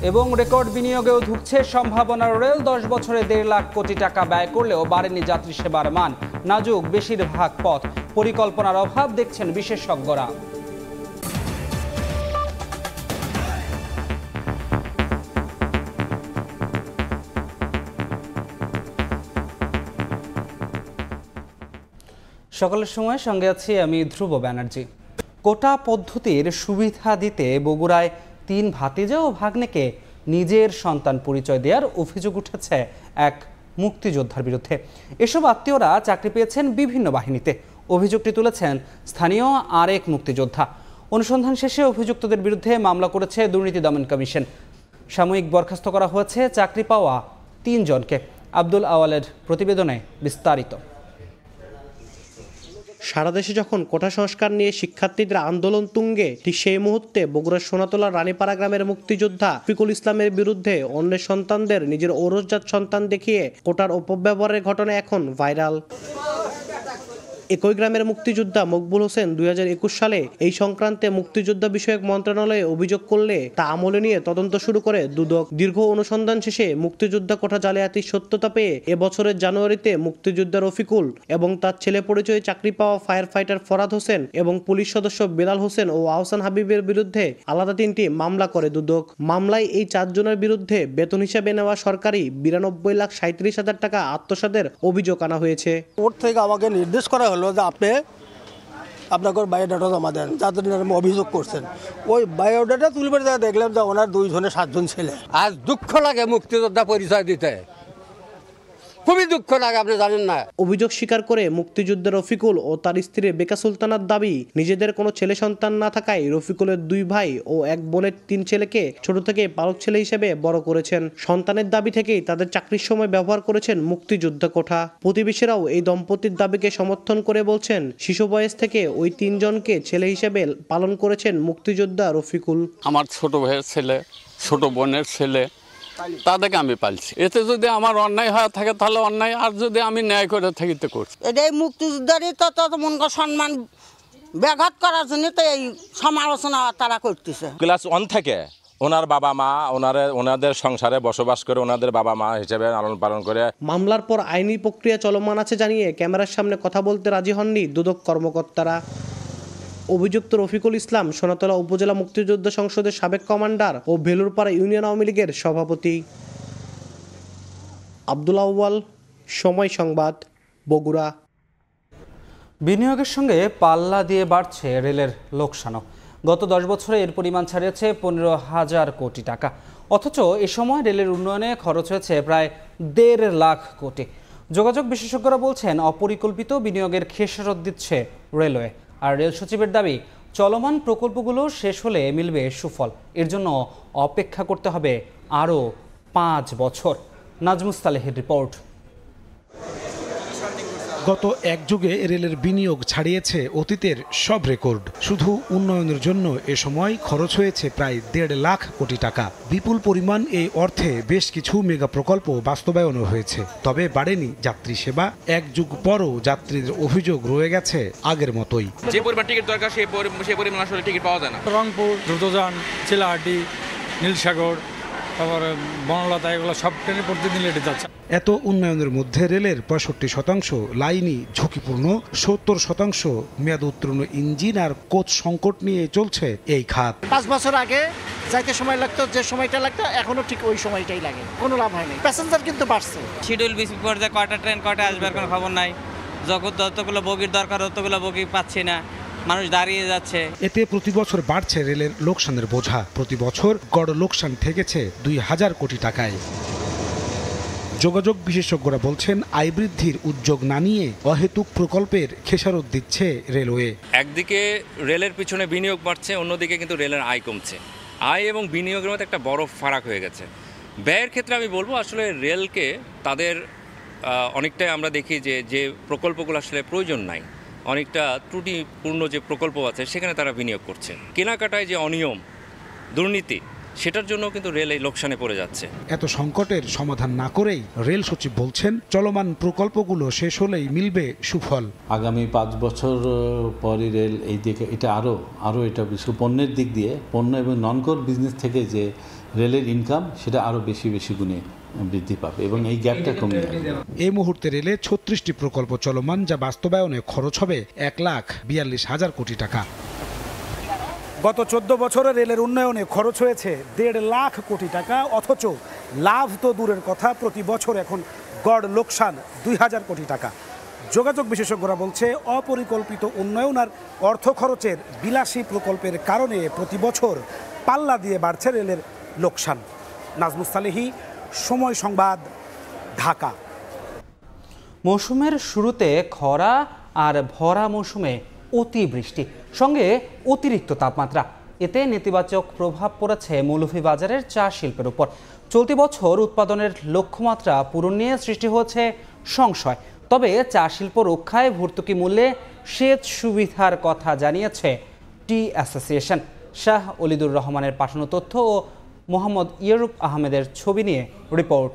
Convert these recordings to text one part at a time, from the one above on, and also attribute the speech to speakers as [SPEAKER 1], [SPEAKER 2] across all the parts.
[SPEAKER 1] এবং রেকর্ড বিনিয়োগেও ধুঁকছে সম্ভাবনার রেল। 10 বছরে 1.5 লাখ কোটি টাকা ব্যয় করলেও বাড়েনি যাত্রী সেবার মান। নাজুক বেশিরভাগ পথ, পরিকল্পনার অভাব দেখছেন বিশেষজ্ঞরা। সকালের সময় সঙ্গে আছি আমি ধ্রুব ব্যানার্জি। কোটা পদ্ধতির সুবিধা দিতে বগুড়ায় 3 ভাতিজা ও ভাগ্নেকে নিজের সন্তান পরিচয় দেওয়ার অভিযোগ উঠেছে এক মুক্তিযোদ্ধার বিরুদ্ধে। এসব আত্মীয়রা চাকরি পেয়েছেন বিভিন্ন বাহিনীতে। অভিযোগটি তুলেছেন স্থানীয় আরেক মুক্তিযোদ্ধা। অনুসন্ধান শেষে অভিযুক্তদের বিরুদ্ধে মামলা করেছে দুর্নীতি দমন কমিশন। সাময়িক বরখাস্ত করা হয়েছে চাকরি পাওয়া 3 জনকে। আব্দুল আওয়ালের প্রতিবেদনে বিস্তারিত।
[SPEAKER 2] সারা দেশে যখন কোটা সংস্কার নিয়ে শিক্ষার্থীদের আন্দোলন তুঙ্গে, ঠিক সেই মুহূর্তে বগুড়ার সোনাতলার রানীপাড়া গ্রামের মুক্তিযোদ্ধা রফিকুল ইসলামের বিরুদ্ধে অন্যের সন্তানদের নিজের ঔরসজাত সন্তান দেখিয়ে কোটার অপব্যবহারের ঘটনা এখন ভাইরাল। একই গ্রামের মুক্তিযোদ্ধা মকবুল হোসেন 2021 সালে এই সংক্রান্তে মুক্তিযোদ্ধা বিষয়ক মন্ত্রণালয়ে অভিযোগ করলে তা আমলে নিয়ে তদন্ত শুরু করে দুদক। দীর্ঘ অনুসন্ধান শেষে মুক্তিযোদ্ধা কোটা জালিয়াতির সত্যতা পেয়ে এবছরের জানুয়ারিতে মুক্তিযোদ্ধা রফিকুল এবং তার ছেলে পরিচয়ে চাকরি পাওয়া ফায়ার ফাইটার ফরাদ হোসেন এবং পুলিশ সদস্য বেলাল হোসেন ও আহসান হাবিবের বিরুদ্ধে আলাদা 3টি মামলা করে দুদক। মামলায় এই 4 জনের বিরুদ্ধে বেতন হিসাবে নেওয়া সরকারি 92,37,000 টাকা আত্মসাতের অভিযোগ আনা হয়েছে।
[SPEAKER 3] ওর থেকে আমাকে নির্দেশ করা হলো যে আপনি আপনার বায়োডাটা জমা দেন, যাদের নামে অভিযোগ করছেন। ওই বায়োডাটা তুলবে যা দেখলাম যে ওনার 2 জনের 7 জন ছেলে।
[SPEAKER 4] আজ দুঃখ লাগে মুক্তিযোদ্ধা পরিচয় দিতে, খুবই দুঃখ লাগে, আপনি জানেন না।
[SPEAKER 2] অভিযোগ স্বীকার করে মুক্তিযোদ্ধা রফিকুল ও তার স্ত্রী বেকা সুলতানার দাবি, নিজেদের কোনো ছেলে সন্তান না থাকায় রফিকুলের 2 ভাই ও 1 বোনের 3 ছেলেকে ছোট থেকে পালক ছেলে হিসেবে বড় করেছেন। সন্তানের দাবি থেকেই তাদের চাকরির সময় ব্যবহার করেছেন মুক্তিযোদ্ধা কোঠা। প্রতিবেশীরাও এই দম্পতির দাবিকে সমর্থন করে বলছেন, শিশু বয়স থেকে ওই 3 জনকে ছেলে হিসেবে পালন করেছেন মুক্তিযোদ্ধা রফিকুল।
[SPEAKER 5] আমার ছোট ভাইয়ের ছেলে, ছোট বোনের ছেলে, তাদেরকে আমি পালছি। এতে যদি আমার অন্যায় হয়ে থাকে তাহলে অন্যায়, আর যদি আমি ন্যায় করে থাকি তো করছি।
[SPEAKER 6] এটাই মুক্তিযোদ্ধারই তো মন সম্মান ব্যাঘাত করার জন্য তো এই সমালোচনা তারা করতেছে।
[SPEAKER 7] ক্লাস 1 থেকে ওনার বাবা মা ওনাদের সংসারে বসবাস করে ওনাদের বাবা মা হিসেবে লালন পালন করে।
[SPEAKER 2] মামলার পর আইনি প্রক্রিয়া চলমান আছে জানিয়ে ক্যামেরার সামনে কথা বলতে রাজি হননি দুদক কর্মকর্তারা। অভিযুক্ত রফিকুল ইসলাম সোনাতলা উপজেলা মুক্তিযোদ্ধা সংসদের সাবেক কমান্ডার ও ভেলুরপাড়া ইউনিয়ন আওয়ামী লীগের সভাপতি। আব্দুল আউয়াল, সময় সংবাদ, বগুড়া।
[SPEAKER 1] বিনিয়োগের সঙ্গে পাল্লা দিয়ে বাড়ছে রেলের লোকসানও। গত 10 বছরে এর পরিমাণ ছাড়িয়েছে 15,000 কোটি টাকা। অথচ এ সময় রেলের উন্নয়নে খরচ হয়েছে প্রায় 1.5 লাখ কোটি। যোগাযোগ বিশেষজ্ঞরা বলছেন, অপরিকল্পিত বিনিয়োগের খেসারত দিচ্ছে রেলওয়ে। আর রেল সচিবের দাবি, চলমান প্রকল্পগুলো শেষ হলে মিলবে সুফল। এর জন্য অপেক্ষা করতে হবে আরও 5 বছর। নাজমুস্তালেহের রিপোর্ট।
[SPEAKER 8] গত এক যুগে রেলের বিনিয়োগ ছাড়িয়েছে অতীতের সব রেকর্ড। শুধু উন্নয়নের জন্য এ সময় খরচ হয়েছে প্রায় 1.5 লাখ কোটি টাকা। বিপুল পরিমাণ এই অর্থে বেশ কিছু মেগা প্রকল্প বাস্তবায়নও হয়েছে। তবে বাড়েনি যাত্রী সেবা। এক যুগ পরও যাত্রীদের অভিযোগ রয়ে গেছে আগের মতোই।
[SPEAKER 9] যে পরিমাণ টিকিট দরকার সেই পরিমাণ আসলে টিকিট পাওয়া যায় না।
[SPEAKER 10] রংপুর, দ্রুতযান, চিলাহাটি, নীলসাগর, তারপরে বনলতা, এগুলো সব ট্রেনে প্রতিদিন লেটে যাচ্ছে।
[SPEAKER 8] এত উন্নয়নের মধ্যে রেলের 65% লাইনই ঝুঁকিপূর্ণ, 70% মেয়াদ উত্তীর্ণ ইঞ্জিন আর কোচ সংকট নিয়ে চলছে এই খাত।
[SPEAKER 11] 5 বছর আগে যাইতে সময় লাগতো, যে সময়টা লাগতো এখনো ঠিক ওই সময়টাই লাগে, কোনো লাভ হয়নি। প্যাসেঞ্জার কিন্তু বাড়ছে।
[SPEAKER 12] শিডিউল পর্যায়ে কয়টা ট্রেন কয়টা আসবে কোনো খবর নাই। যতগুলো বগির দরকার ততগুলো বগি পাচ্ছি না, মানুষ দাঁড়িয়ে যাচ্ছে।
[SPEAKER 8] এতে প্রতি বছর বাড়ছে রেলের লোকসানের বোঝা। প্রতি বছর গড় লোকসান ঠেকেছে 2,000 কোটি টাকায়। যোগাযোগ বিশেষজ্ঞরা বলছেন, আয় বৃদ্ধির উদ্যোগ না নিয়ে অহেতুক প্রকল্পের খেসারত দিচ্ছে রেলওয়ে।
[SPEAKER 13] একদিকে রেলের পিছনে বিনিয়োগ বাড়ছে, অন্যদিকে কিন্তু রেলের আয় কমছে। আয় এবং বিনিয়োগের মধ্যে একটা বড় ফারাক হয়ে গেছে। ব্যয়ের ক্ষেত্রে আমি বলবো আসলে রেলকে তাদের অনেকটাই আমরা দেখি যে প্রকল্পগুলো আসলে প্রয়োজন নাই, অনেকটা ত্রুটিপূর্ণ যে প্রকল্প আছে সেখানে তারা বিনিয়োগ করছে। কেনাকাটায় যে অনিয়ম, দুর্নীতি, সেটার জন্য কিন্তু রেল এই লোকসানে পড়ে যাচ্ছে।
[SPEAKER 8] এত সংকটের সমাধান না করেই রেল সচিব বলছেন, চলমান প্রকল্পগুলো শেষ হলেই মিলবে সুফল।
[SPEAKER 14] আগামী 5 বছর পরই রেল এই দিকে এটা আরও এটা বিশ্ব পণ্যের দিক দিয়ে, পণ্য এবং নন কোর বিজনেস থেকে যে রেলের ইনকাম সেটা আরও বেশি বেশি গুণে বৃদ্ধি পাবে এবং এই গ্যাপটা কমে যাবে।
[SPEAKER 8] এই মুহূর্তে রেলে 36টি প্রকল্প চলমান, যা বাস্তবায়নে খরচ হবে 1,42,000 কোটি টাকা।
[SPEAKER 15] গত 14 বছরে রেলের উন্নয়নে খরচ হয়েছে 1.5 লাখ কোটি টাকা, অথচ লাভ তো দূরের কথা, প্রতি বছর এখন গড় লোকসান 2000 কোটি টাকা। যোগাযোগ বিশেষজ্ঞরা বলছে, অপরিকল্পিত উন্নয়ন আর অর্থ খরচের বিলাসী প্রকল্পের কারণে প্রতি বছর পাল্লা দিয়ে বাড়ছে রেলের লোকসান। নাজমুস সালেহী, সময় সংবাদ, ঢাকা।
[SPEAKER 1] মৌসুমের শুরুতে খরা আর ভরা মৌসুমে অতিবৃষ্টি, সঙ্গে অতিরিক্ত তাপমাত্রা, এতে নেতিবাচক প্রভাব পড়েছে মৌলভীবাজারের চা শিল্পের উপর। চলতি বছর উৎপাদনের লক্ষ্যমাত্রা পূরণ নিয়ে সৃষ্টি হচ্ছে সংশয়। তবে চা শিল্প রক্ষায় ভর্তুকি মূল্যে সেচ সুবিধার কথা জানিয়েছে টি অ্যাসোসিয়েশন। শাহ অলিদুর রহমানের পাঠানো তথ্য ও মোহাম্মদ ইয়ারুব আহমেদের ছবি নিয়ে রিপোর্ট।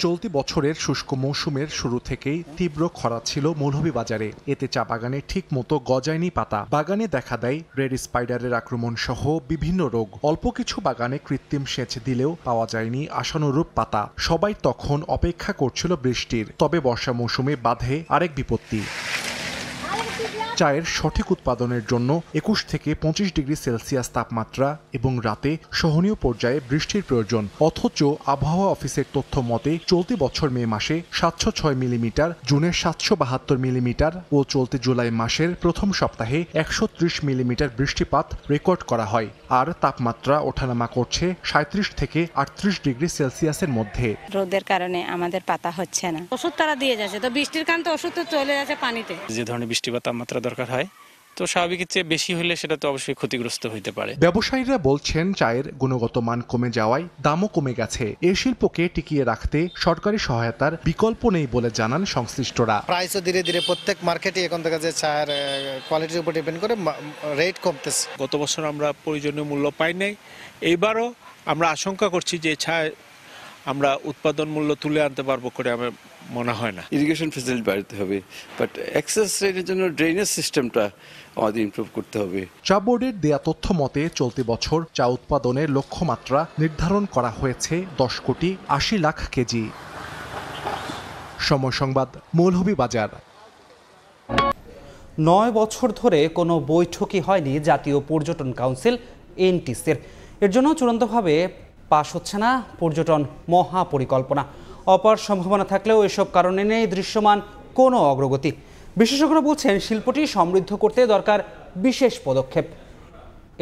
[SPEAKER 16] চলতি বছরের শুষ্ক মৌসুমের শুরু থেকেই তীব্র খরা ছিল মৌলভীবাজারে। এতে চা বাগানে ঠিক মতো গজায়নি পাতা। বাগানে দেখা দেয় রেড স্পাইডারের আক্রমণ সহ বিভিন্ন রোগ। অল্প কিছু বাগানে কৃত্রিম সেচ দিলেও পাওয়া যায়নি আশানুরূপ পাতা। সবাই তখন অপেক্ষা করছিল বৃষ্টির। তবে বর্ষা মৌসুমে বাধে আরেক বিপত্তি। চায়ের সঠিক উৎপাদনের জন্য 21 থেকে 25 ডিগ্রি সেলসিয়াস তাপমাত্রা এবং রাতে সহনীয় পর্যায়ে বৃষ্টির প্রয়োজন। অথচ আবহাওয়া অফিসের তথ্য মতে চলতি বছর মে মাসে 706 মিলিমিটার, জুনে 772 মিলিমিটার ও চলতি জুলাই মাসের প্রথম সপ্তাহে 130 মিলিমিটার বৃষ্টিপাত রেকর্ড করা হয়। আর তাপমাত্রা ওঠানামা করছে 37 থেকে 38 ডিগ্রি সেলসিয়াসের মধ্যে।
[SPEAKER 17] রোদের কারণে আমাদের পাতা হচ্ছে না, ওষুধ তারা দিয়ে যাচ্ছে, তো বৃষ্টির কারণে তো ওষুধ তো চলে যাচ্ছে পানিতে।
[SPEAKER 18] যে ধরনের বৃষ্টিপাত তাপমাত্রা দরকার হয়, তো স্বাভাবিকের চেয়ে বেশি হলে সেটা তো অবশ্যই ক্ষতিগ্রস্ত হতে পারে।
[SPEAKER 16] ব্যবসায়ীরা বলছেন, চায়ের গুণগত মান কমে যাওয়ায় দামও কমে গেছে। এই শিল্পকে টিকিয়ে রাখতে সরকারি সহায়তার বিকল্প নেই বলে জানান সংশ্লিষ্টরা।
[SPEAKER 19] প্রাইসও ধীরে ধীরে প্রত্যেক মার্কেটে এখন দেখা যায় চায়ের কোয়ালিটির উপর ডিপেন্ড করে রেট কমতেছে।
[SPEAKER 20] গত বছর আমরা প্রয়োজনীয় মূল্য পাই নাই, এইবারও আমরা আশঙ্কা করছি যে চায় আমরা উৎপাদন মূল্য তুলে আনতে পারবো করে আমার মনে হয় না।
[SPEAKER 21] ইরিগেশন ফেসিলিটি বাড়াতে হবে, বাট অ্যাক্সেস রেটের জন্য ড্রেনেজ সিস্টেমটা আমাদের ইমপ্রুভ করতে হবে।
[SPEAKER 16] চা বোর্ডের দেয়া তথ্য মতে চলতি বছর চা উৎপাদনের লক্ষ্যমাত্রা নির্ধারণ করা হয়েছে 10 কোটি 80 লাখ কেজি। সময় সংবাদ, মৌলভীবাজার।
[SPEAKER 1] 9 বছর ধরে কোনো বৈঠকই হয়নি জাতীয় পর্যটন কাউন্সিল এনটিসির। এর জন্য চূড়ান্তভাবে পাশ হচ্ছে না পর্যটন মহাপরিকল্পনা। অপার সম্ভাবনা থাকলেও এসব কারণে নেই দৃশ্যমান কোনো অগ্রগতি। বিশেষজ্ঞরা বলছেন, শিল্পটি সমৃদ্ধ করতে দরকার বিশেষ পদক্ষেপ।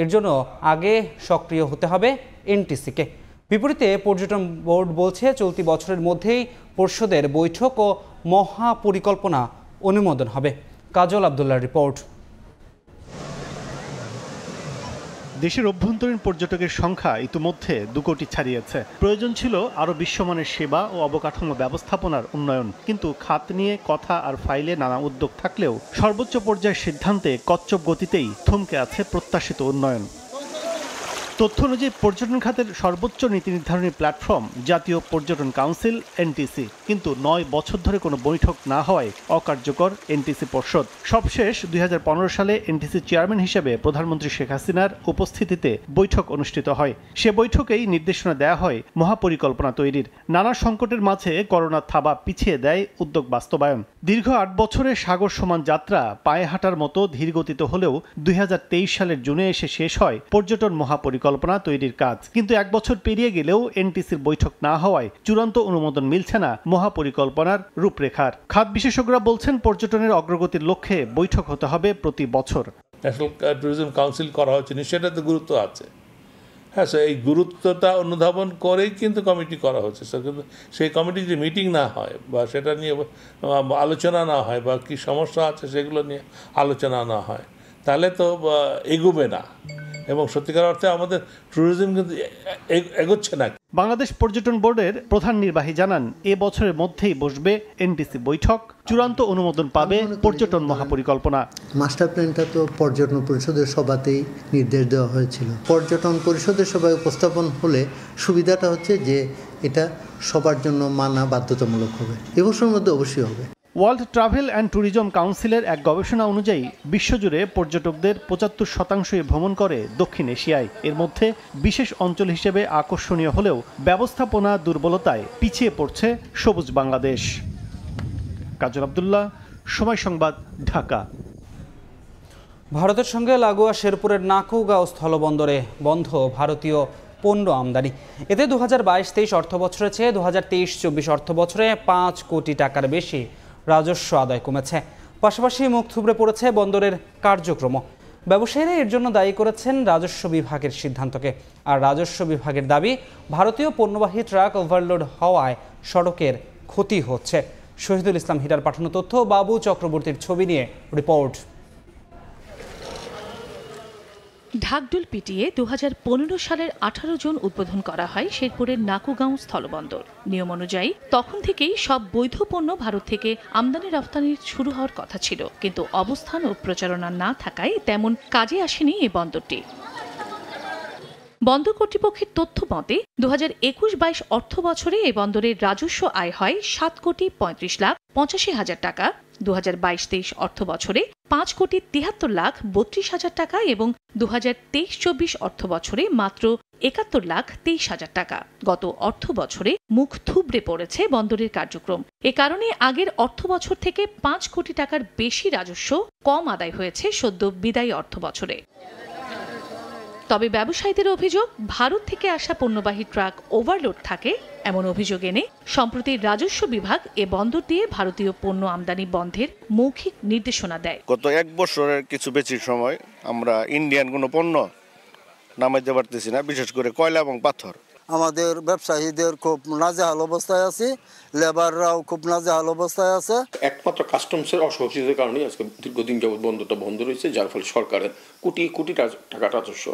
[SPEAKER 1] এর জন্য আগে সক্রিয় হতে হবে এনটিসিকে। বিপরীতে পর্যটন বোর্ড বলছে, চলতি বছরের মধ্যেই পর্ষদের বৈঠক ও মহাপরিকল্পনা অনুমোদন হবে। কাজল আব্দুল্লাহর রিপোর্ট।
[SPEAKER 22] দেশের অভ্যন্তরীণ পর্যটকের সংখ্যা ইতিমধ্যে 2 কোটি ছাড়িয়েছে। প্রয়োজন ছিল আরও বিশ্বমানের সেবা ও অবকাঠামো ব্যবস্থাপনার উন্নয়ন। কিন্তু খাত নিয়ে কথা আর ফাইলে নানা উদ্যোগ থাকলেও সর্বোচ্চ পর্যায়ের সিদ্ধান্তে কচ্ছপ গতিতেই থমকে আছে প্রত্যাশিত উন্নয়ন। তথ্য অনুযায়ী পর্যটন খাতের সর্বোচ্চ নীতি নির্ধারণী প্ল্যাটফর্ম জাতীয় পর্যটন কাউন্সিল এনটিসি, কিন্তু 9 বছর ধরে কোনো বৈঠক না হওয়ায় অকার্যকর এনটিসি পর্ষদ। সবশেষ 2015 সালে এনটিসি চেয়ারম্যান হিসেবে প্রধানমন্ত্রী শেখ হাসিনার উপস্থিতিতে বৈঠক অনুষ্ঠিত হয়। সে বৈঠকেই নির্দেশনা দেয়া হয় মহাপরিকল্পনা তৈরির। নানা সংকটের মাঝে করোনার থাবা পিছিয়ে দেয় উদ্যোগ বাস্তবায়ন। দীর্ঘ 8 বছরের সাগর সমান যাত্রা পায়ে হাঁটার মতো ধীরগতিতে হলেও 2023 সালের জুনে এসে শেষ হয় পর্যটন মহাপরিকল্পনা তৈরির কাজ। কিন্তু 1 বছর পেরিয়ে গেলেও এনটিসির বৈঠক না হওয়ায় চূড়ান্ত অনুমোদন মিলছে না মহাপরিকল্পনার রূপরেখার। খাত বিশেষজ্ঞরা বলছেন, পর্যটনের অগ্রগতির লক্ষ্যে বৈঠক হতে হবে প্রতি বছর।
[SPEAKER 23] ন্যাশনাল ট্যুরিজম কাউন্সিল করা হচ্ছে, সেটাতে গুরুত্ব আছে। হ্যাঁ, এই গুরুত্বটা অনুধাবন করেই কিন্তু কমিটি করা হচ্ছে। কিন্তু সেই কমিটি যদি মিটিং না হয় বা সেটা নিয়ে আলোচনা না হয় বা কী সমস্যা আছে সেগুলো নিয়ে আলোচনা না হয়, তাহলে তো এগোবে না এবং সত্যিকার অর্থে আমাদের ট্যুরিজম কিন্তু এগোচ্ছে না।
[SPEAKER 22] বাংলাদেশ পর্যটন বোর্ডের প্রধান নির্বাহী জানান, এ বছরের মধ্যেই বসবে এনটিসি বৈঠক, চূড়ান্ত অনুমোদন পাবে পর্যটন মহাপরিকল্পনা।
[SPEAKER 24] মাস্টার প্ল্যানটা তো পর্যটন পরিষদের সভাতেই নির্দেশ দেওয়া হয়েছিল। পর্যটন পরিষদের সভায় উপস্থাপন হলে সুবিধাটা হচ্ছে যে এটা সবার জন্য মানা বাধ্যতামূলক হবে। এবছরের মধ্যে অবশ্যই হবে।
[SPEAKER 22] ওয়ার্ল্ড ট্রাভেল অ্যান্ড ট্যুরিজম কাউন্সিলের এক গবেষণা অনুযায়ী বিশ্বজুড়ে পর্যটকদের ৭৫%ই ভ্রমণ করে দক্ষিণ এশিয়ায়। এর মধ্যে বিশেষ অঞ্চল হিসেবে আকর্ষণীয় হলেও ব্যবস্থাপনা দুর্বলতায় পিছিয়ে পড়ছে সবুজ বাংলাদেশ। কাজল আব্দুল্লাহ, সময় সংবাদ, ঢাকা।
[SPEAKER 1] ভারতের সঙ্গে লাগোয়া শেরপুরের নাকুগাঁও স্থলবন্দরে বন্ধ ভারতীয় পণ্য আমদানি। এতে 2022-23 অর্থবছরের চেয়ে 2023-24 অর্থবছরে 5 কোটি টাকার বেশি রাজস্ব আদায় কমেছে। পাশাপাশি মুখ থুবড়ে পড়েছে বন্দরের কার্যক্রম। ব্যবসায়ীরা এর জন্য দায়ী করেছেন রাজস্ব বিভাগের সিদ্ধান্তকে। আর রাজস্ব বিভাগের দাবি, ভারতীয় পণ্যবাহী ট্রাক ওভারলোড হওয়ায় সড়কের ক্ষতি হচ্ছে। শহীদুল ইসলাম হিরার পাঠানো তথ্য, বাবু চক্রবর্তীর ছবি নিয়ে রিপোর্ট।
[SPEAKER 3] ঢাকঢোল পিটিয়ে 2015 সালের 18 জুন উদ্বোধন করা হয় শেরপুরের নাকুগাঁও স্থলবন্দর। নিয়ম অনুযায়ী তখন থেকেই সব বৈধ পণ্য ভারত থেকে আমদানি রপ্তানি শুরু হওয়ার কথা ছিল, কিন্তু অবস্থান ও প্রচারণা না থাকায় তেমন কাজে আসেনি এই বন্দরটি। বন্দর কর্তৃপক্ষের তথ্য মতে 2021-22 অর্থ বছরে এই বন্দরের রাজস্ব আয় হয় 7,35,85,000 টাকা, 2022-23 অর্থ বছরে 5,73,32,000 টাকা এবং 2023-24 অর্থ বছরে মাত্র 71,23,000 টাকা। গত অর্থ বছরে মুখ থুবড়ে পড়েছে বন্দরের কার্যক্রম। এ কারণে আগের অর্থ বছর থেকে 5 কোটি টাকার বেশি রাজস্ব কম আদায় হয়েছে সদ্য বিদায়ী অর্থ বছরে। তবে ব্যবসায়ীদের অভিযোগ, ভারত থেকে আসা পণ্যবাহী ট্রাক ওভারলোড থাকে। এমন অভিযোগ এনে সম্প্রতি রাজস্ব বিভাগ এ বন্দর দিয়ে ভারতীয় পণ্য আমদানি বন্ধের মৌখিক নির্দেশনা দেয়।
[SPEAKER 4] গত 1 বছরের কিছু বেশি সময় আমরা ইন্ডিয়ান কোনো পণ্য নামাইতে পারতেছি না, বিশেষ করে কয়লা এবং পাথর।
[SPEAKER 5] আমাদের ব্যবসায়ীদের খুব নাজেহাল অবস্থায় আছে, লেবাররাও খুব নাজেহাল অবস্থায় আছে।
[SPEAKER 6] একমাত্র কাস্টমসের অসহযোগিতার কারণে আজকে দীর্ঘদিন যাবত বন্দরটা বন্ধ রয়েছে, যার ফলে সরকারের কোটি কোটি টাকা রাজস্ব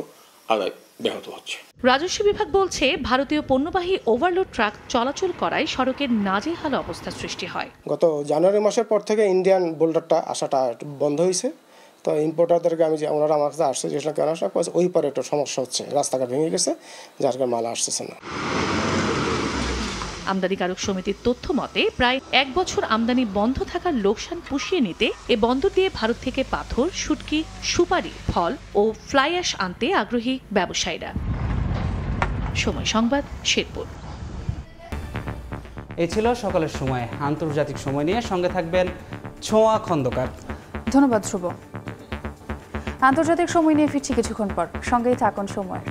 [SPEAKER 6] আদায় ব্যাহত হচ্ছে।
[SPEAKER 3] রাজস্ব বিভাগ বলছে, ভারতীয় পণ্যবাহী ওভারলোড ট্রাক চলাচল করায় সড়কের নাজেহাল অবস্থা সৃষ্টি হয়।
[SPEAKER 25] গত জানুয়ারি মাসের পর থেকে ইন্ডিয়ান বোল্ডারটা আসাটা বন্ধ হয়েছে। তো ইম্পোর্টারদেরকে ওনারা আমার কাছে আসছে, যেটা কেন আসা ওই পরে একটা সমস্যা হচ্ছে, রাস্তাঘাট ভেঙে গেছে, যার কারণে মাল আসতেছে না।
[SPEAKER 3] আমদানিকারক সমিতির তথ্য মতে প্রায় 1 বছর আমদানি বন্ধ থাকার লোকসান পুষিয়ে নিতে এ বন্দর দিয়ে ভারত থেকে পাথর, শুটকি, সুপারি, ফল ও ফ্লাই অ্যাশ আনতে আগ্রহী ব্যবসায়ীরা। সময় সংবাদ, শেরপুর।
[SPEAKER 1] এই ছিল সকালের সময়। আন্তর্জাতিক সময় নিয়ে সঙ্গে থাকবেন ছোঁয়া খন্দকার।
[SPEAKER 26] ধন্যবাদ ধ্রুব। আন্তর্জাতিক সময় নিয়ে ফিরছি কিছুক্ষণ পর, সঙ্গেই থাকুন সময়।